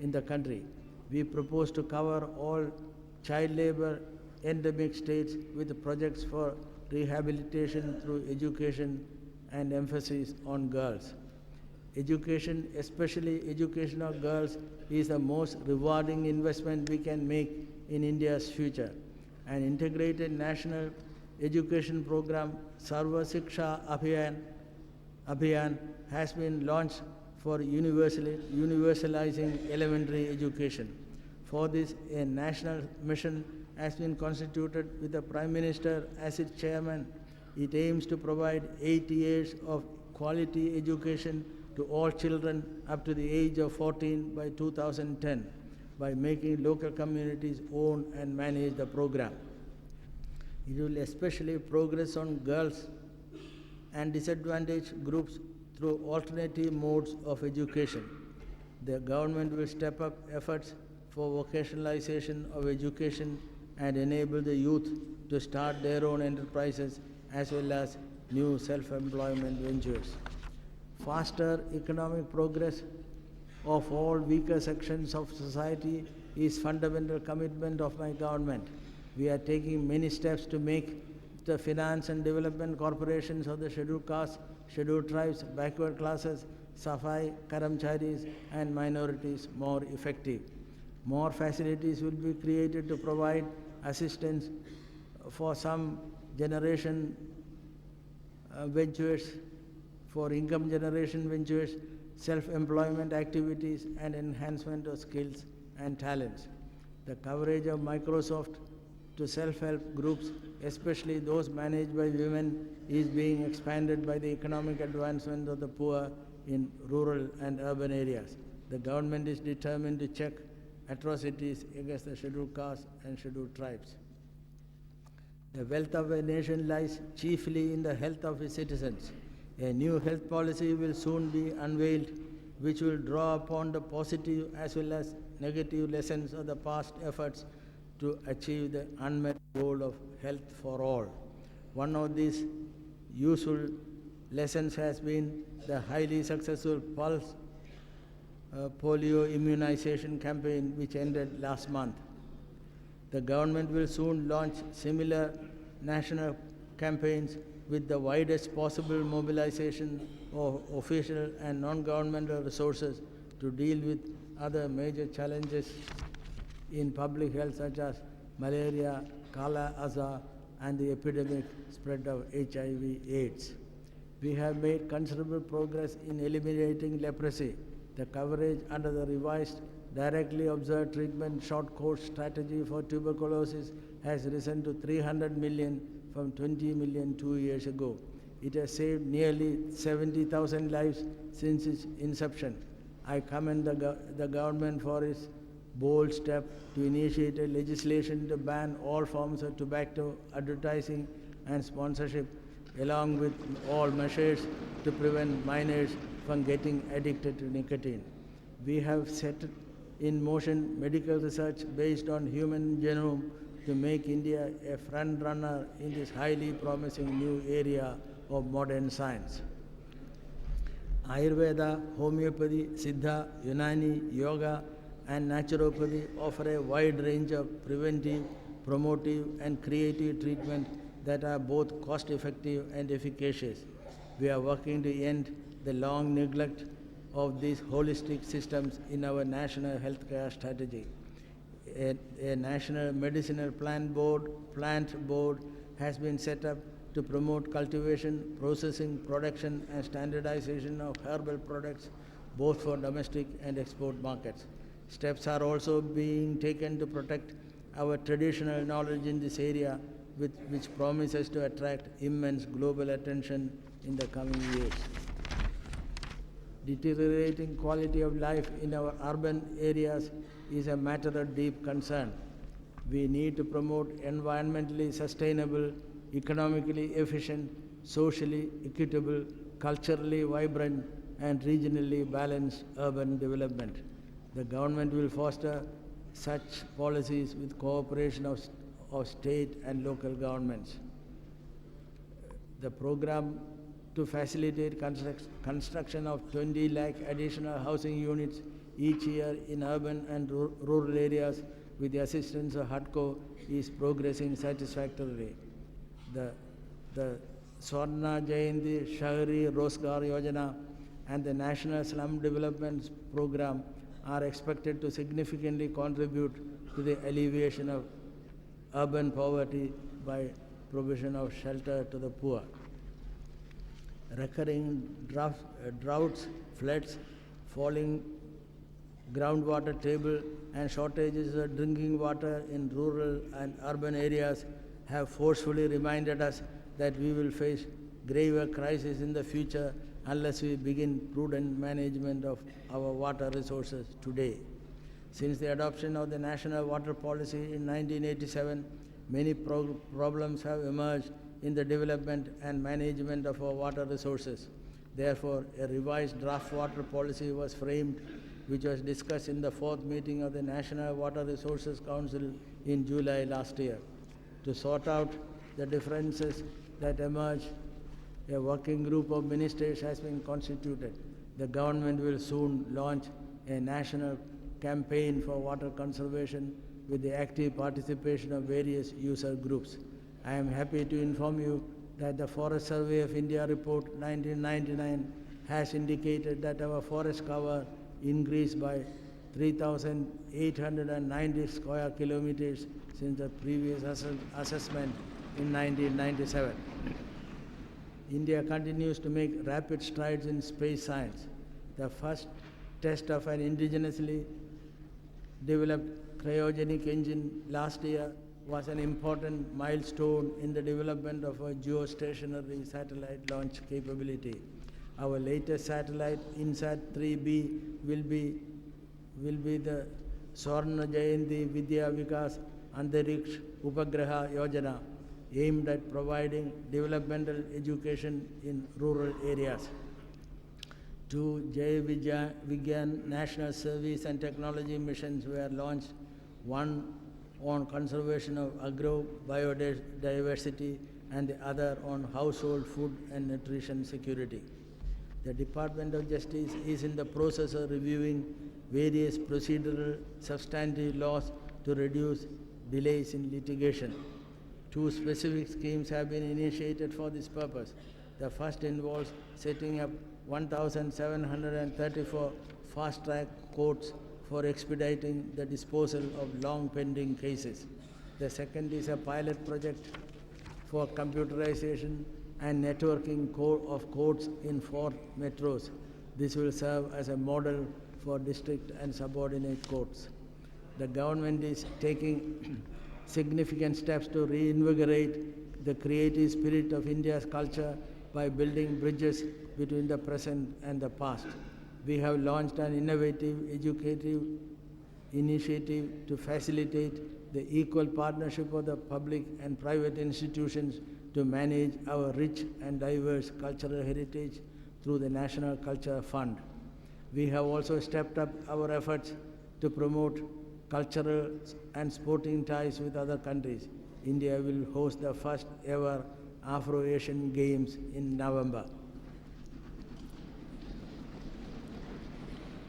in the country. We propose to cover all child labour endemic states with projects for rehabilitation through education and emphasis on girls. Education, especially education of girls, is the most rewarding investment we can make in India's future. An integrated national education program, Sarva Shiksha Abhiyan, has been launched for universalizing elementary education. For this, a national mission has been constituted with the Prime Minister as its chairman. It aims to provide 8 years of quality education to all children up to the age of 14 by 2010 by making local communities own and manage the program. It will especially progress on girls and disadvantaged groups through alternative modes of education. The government will step up efforts for vocationalization of education and enable the youth to start their own enterprises as well as new self-employment ventures. Faster economic progress of all weaker sections of society is fundamental commitment of my government. We are taking many steps to make the finance and development corporations of the scheduled castes, scheduled tribes, backward classes, Safai, Karamcharis and minorities more effective. More facilities will be created to provide assistance for some generation ventures, for income generation ventures, self-employment activities and enhancement of skills and talents. The coverage of Microsoft to self-help groups, especially those managed by women, is being expanded by the economic advancement of the poor in rural and urban areas. The government is determined to check atrocities against the scheduled castes and scheduled tribes. The wealth of a nation lies chiefly in the health of its citizens. A new health policy will soon be unveiled, which will draw upon the positive as well as negative lessons of the past efforts to achieve the unmet goal of health for all. One of these useful lessons has been the highly successful pulse polio immunization campaign which ended last month. The government will soon launch similar national campaigns with the widest possible mobilization of official and non-governmental resources to deal with other major challenges in public health such as malaria, Kala Azar and the epidemic spread of HIV/AIDS. We have made considerable progress in eliminating leprosy. The coverage under the revised directly observed treatment short course strategy for tuberculosis has risen to 300 million from 20 million 2 years ago. It has saved nearly 70,000 lives since its inception. I commend the government for its bold step to initiate a legislation to ban all forms of tobacco advertising and sponsorship, along with all measures to prevent minors from getting addicted to nicotine. We have set in motion medical research based on human genome to make India a front runner in this highly promising new area of modern science. Ayurveda, homeopathy, Siddha, Unani, yoga and naturopathy offer a wide range of preventive, promotive and creative treatment that are both cost-effective and efficacious. We are working to end the long neglect of these holistic systems in our national healthcare strategy. A national medicinal plant board has been set up to promote cultivation, processing, production and standardization of herbal products both for domestic and export markets. Steps are also being taken to protect our traditional knowledge in this area, which promises to attract immense global attention in the coming years. Deteriorating quality of life in our urban areas is a matter of deep concern. We need to promote environmentally sustainable, economically efficient, socially equitable, culturally vibrant, and regionally balanced urban development. The government will foster such policies with cooperation of state and local governments. The program to facilitate construction of 20 lakh additional housing units each year in urban and rural areas with the assistance of HUDCO is progressing satisfactorily. The Swarna Jayanti Shahri Rozgar Yojana and the National Slum Development Program are expected to significantly contribute to the alleviation of urban poverty by provision of shelter to the poor. Recurring droughts, floods, falling groundwater table and shortages of drinking water in rural and urban areas have forcefully reminded us that we will face graver crises in the future unless we begin prudent management of our water resources today. Since the adoption of the National Water Policy in 1987, many problems have emerged in the development and management of our water resources. Therefore, a revised draft water policy was framed, which was discussed in the 4th meeting of the National Water Resources Council in July last year. To sort out the differences that emerge, a working group of ministers has been constituted. The government will soon launch a national campaign for water conservation with the active participation of various user groups. I am happy to inform you that the Forest Survey of India report 1999 has indicated that our forest cover increased by 3,890 square kilometers since the previous assessment in 1997. India continues to make rapid strides in space science. The first test of an indigenously developed cryogenic engine last year was an important milestone in the development of a geostationary satellite launch capability. Our latest satellite, INSAT-3B, will be the Swarna Jayanti Vidya Vikas Antariksh Upagraha Yojana, aimed at providing developmental education in rural areas. 2 Jai Vigyan National Service and Technology missions were launched, one on conservation of agro-biodiversity and the other on household food and nutrition security. The Department of Justice is in the process of reviewing various procedural substantive laws to reduce delays in litigation. 2 specific schemes have been initiated for this purpose. The first involves setting up 1,734 fast-track courts for expediting the disposal of long-pending cases. The second is a pilot project for computerization and networking of courts in 4 metros. This will serve as a model for district and subordinate courts. The government is taking significant steps to reinvigorate the creative spirit of India's culture by building bridges between the present and the past. We have launched an innovative educative initiative to facilitate the equal partnership of the public and private institutions to manage our rich and diverse cultural heritage through the National Culture Fund. We have also stepped up our efforts to promote cultural and sporting ties with other countries. India will host the first ever Afro-Asian Games in November.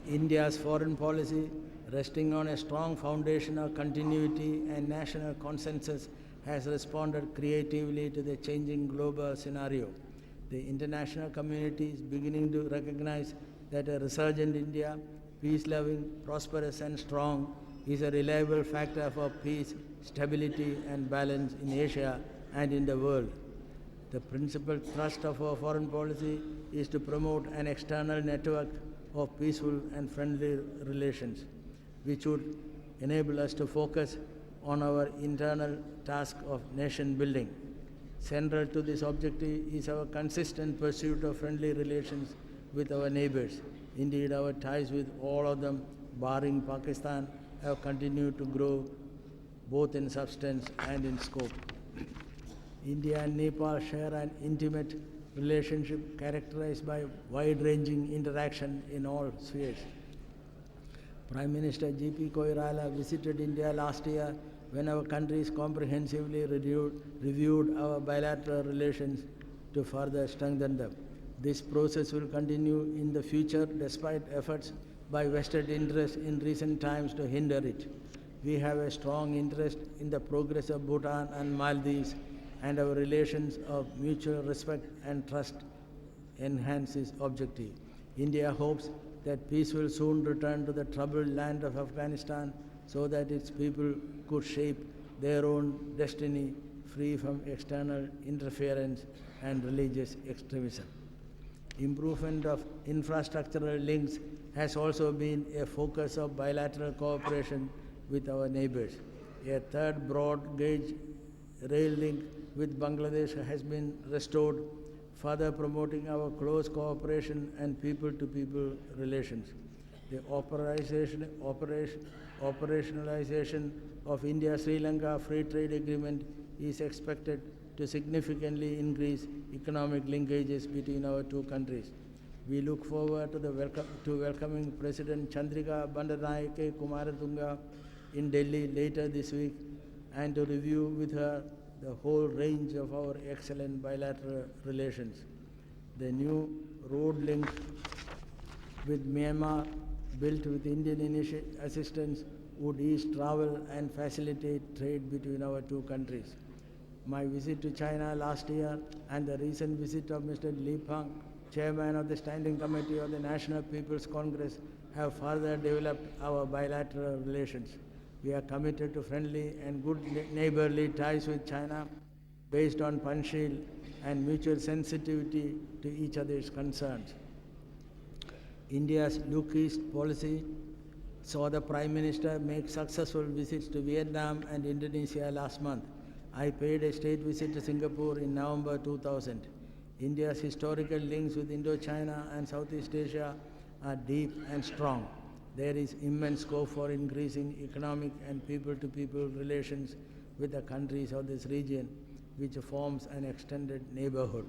India's foreign policy, resting on a strong foundation of continuity and national consensus, has responded creatively to the changing global scenario. The international community is beginning to recognize that a resurgent India, peace-loving, prosperous and strong, is a reliable factor for peace, stability and balance in Asia and in the world. The principal thrust of our foreign policy is to promote an external network of peaceful and friendly relations, which would enable us to focus on our internal task of nation building. Central to this objective is our consistent pursuit of friendly relations with our neighbors. Indeed, our ties with all of them, barring Pakistan, have continued to grow both in substance and in scope. India and Nepal share an intimate relationship characterized by wide-ranging interaction in all spheres. Prime Minister G.P. Koirala visited India last year when our countries comprehensively reviewed our bilateral relations to further strengthen them. This process will continue in the future despite efforts by vested interests in recent times to hinder it. We have a strong interest in the progress of Bhutan and Maldives, and our relations of mutual respect and trust enhance this objective. India hopes that peace will soon return to the troubled land of Afghanistan so that its people could shape their own destiny free from external interference and religious extremism. Improvement of infrastructural links has also been a focus of bilateral cooperation with our neighbors. A third broad gauge rail link with Bangladesh has been restored, further promoting our close cooperation and people-to-people relations. The operationalization of India-Sri Lanka Free Trade Agreement is expected to significantly increase economic linkages between our two countries. We look forward to welcoming President Chandrika Bandaranaike Kumaratunga in Delhi later this week and to review with her the whole range of our excellent bilateral relations. The new road link with Myanmar, built with Indian assistance, would ease travel and facilitate trade between our two countries. My visit to China last year and the recent visit of Mr. Li Peng, Chairman of the Standing Committee of the National People's Congress, have further developed our bilateral relations. We are committed to friendly and good neighborly ties with China based on Panchsheel and mutual sensitivity to each other's concerns. India's Look East policy saw the Prime Minister make successful visits to Vietnam and Indonesia last month. I paid a state visit to Singapore in November 2000. India's historical links with Indochina and Southeast Asia are deep and strong. There is immense scope for increasing economic and people-to-people relations with the countries of this region, which forms an extended neighborhood.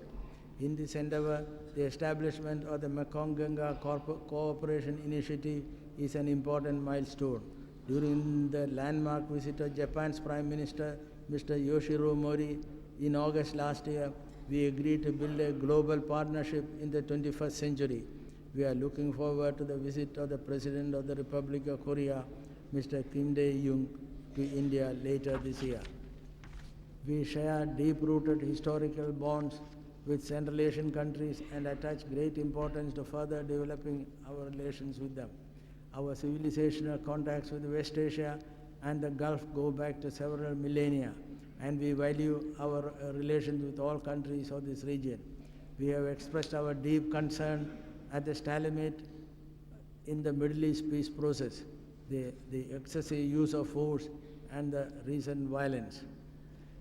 In this endeavor, the establishment of the Mekong-Ganga Cooperation Initiative is an important milestone. During the landmark visit of Japan's Prime Minister, Mr. Yoshiro Mori, in August last year, we agreed to build a global partnership in the 21st century. We are looking forward to the visit of the President of the Republic of Korea, Mr. Kim Dae-jung, to India later this year. We share deep-rooted historical bonds with Central Asian countries and attach great importance to further developing our relations with them. Our civilizational contacts with West Asia and the Gulf go back to several millennia, and we value our relations with all countries of this region. We have expressed our deep concern at the stalemate in the Middle East peace process, the excessive use of force and the recent violence.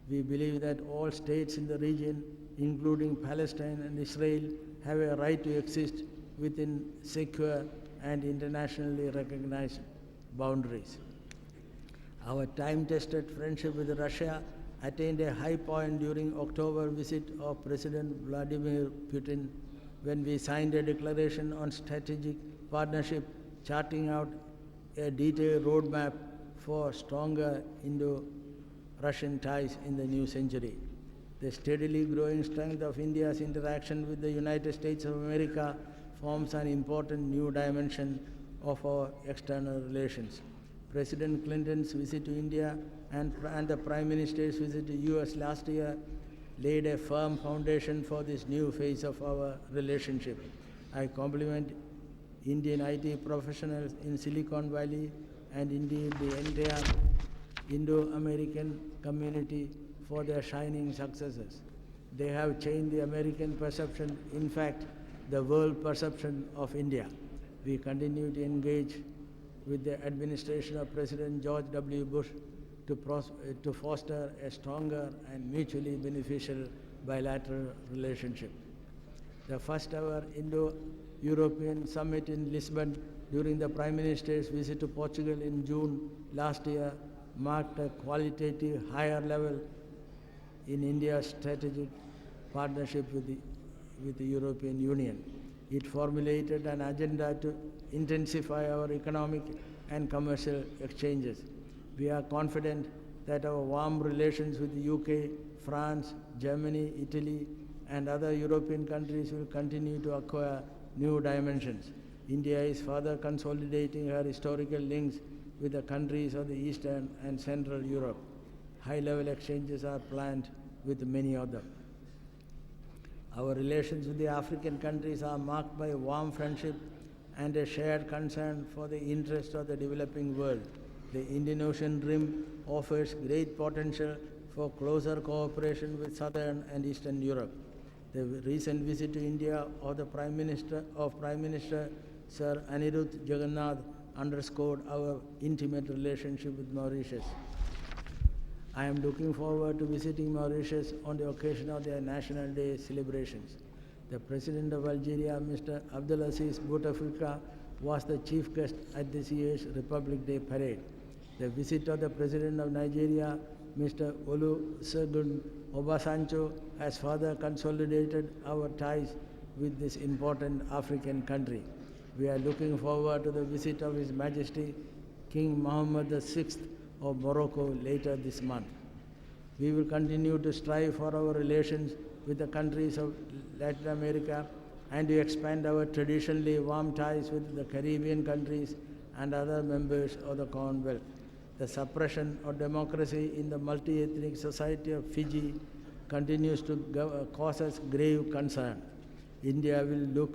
We believe that all states in the region, including Palestine and Israel, have a right to exist within secure and internationally recognized boundaries. Our time-tested friendship with Russia attained a high point during October visit of President Vladimir Putin, when we signed a declaration on strategic partnership charting out a detailed roadmap for stronger Indo-Russian ties in the new century. The steadily growing strength of India's interaction with the United States of America forms an important new dimension of our external relations. President Clinton's visit to India and the Prime Minister's visit to US last year laid a firm foundation for this new phase of our relationship. I compliment Indian IT professionals in Silicon Valley and indeed the entire Indo-American community for their shining successes. They have changed the American perception, in fact, the world perception of India. We continue to engage with the administration of President George W. Bush to foster a stronger and mutually beneficial bilateral relationship. The first ever Indo-European summit in Lisbon during the Prime Minister's visit to Portugal in June last year marked a qualitative higher level in India's strategic partnership with the European Union. It formulated an agenda to intensify our economic and commercial exchanges. We are confident that our warm relations with the UK, France, Germany, Italy, and other European countries will continue to acquire new dimensions. India is further consolidating her historical links with the countries of the Eastern and Central Europe. High-level exchanges are planned with many of them. Our relations with the African countries are marked by warm friendship and a shared concern for the interests of the developing world. The Indian Ocean Rim offers great potential for closer cooperation with Southern and Eastern Europe. The recent visit to India of Prime Minister Sir Anirudh Jagannath underscored our intimate relationship with Mauritius. I am looking forward to visiting Mauritius on the occasion of their National Day celebrations. The President of Algeria, Mr. Abdelaziz Bouteflika, was the chief guest at this year's Republic Day parade. The visit of the President of Nigeria, Mr. Olusegun Obasanjo, has further consolidated our ties with this important African country. We are looking forward to the visit of His Majesty King Mohammed VI of Morocco later this month. We will continue to strive for our relations with the countries of Latin America and to expand our traditionally warm ties with the Caribbean countries and other members of the Commonwealth. The suppression of democracy in the multi-ethnic society of Fiji continues to cause us grave concern. India will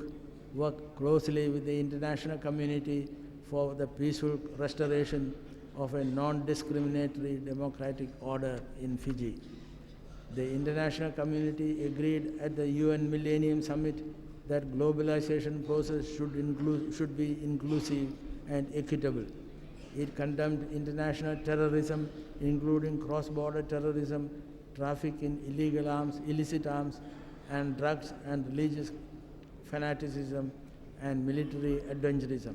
work closely with the international community for the peaceful restoration of a non-discriminatory democratic order in Fiji. The international community agreed at the UN Millennium Summit that globalization process should be inclusive and equitable. It condemned international terrorism, including cross-border terrorism, traffic in illicit arms and drugs, and religious fanaticism and military adventurism.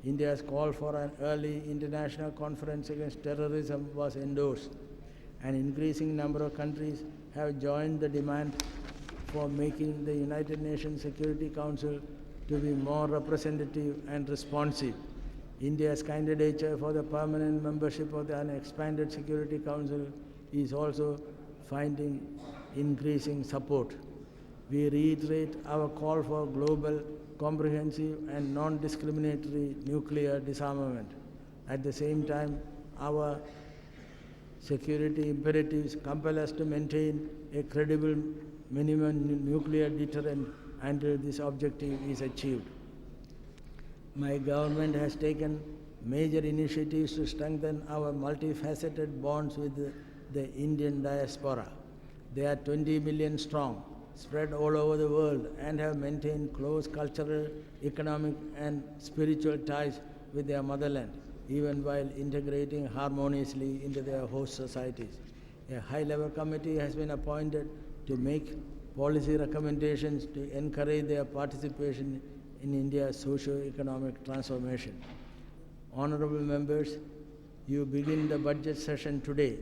India's call for an early international conference against terrorism was endorsed. An increasing number of countries have joined the demand for making the United Nations Security Council to be more representative and responsive. India's candidature for the permanent membership of the expanded Security Council is also finding increasing support. We reiterate our call for global, comprehensive and non-discriminatory nuclear disarmament. At the same time, our security imperatives compel us to maintain a credible minimum nuclear deterrent until this objective is achieved. My government has taken major initiatives to strengthen our multifaceted bonds with the Indian diaspora. They are 20 million strong, spread all over the world, and have maintained close cultural, economic and spiritual ties with their motherland, even while integrating harmoniously into their host societies. A high-level committee has been appointed to make policy recommendations to encourage their participation in India's socio-economic transformation. Honorable members, you begin the budget session today.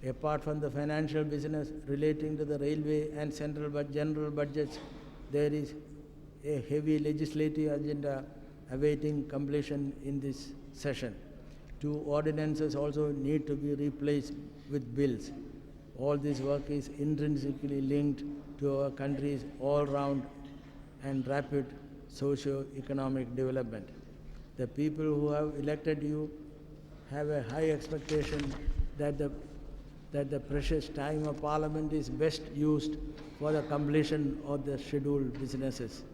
Apart from the financial business relating to the railway and general budgets, there is a heavy legislative agenda awaiting completion in this session. 2 ordinances also need to be replaced with bills. All this work is intrinsically linked to our country's all-round and rapid socio-economic development. The people who have elected you have a high expectation that the precious time of Parliament is best used for the completion of the scheduled businesses.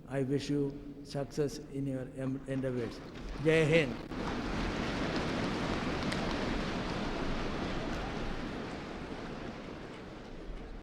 I wish you success in your endeavors. Jai Hind.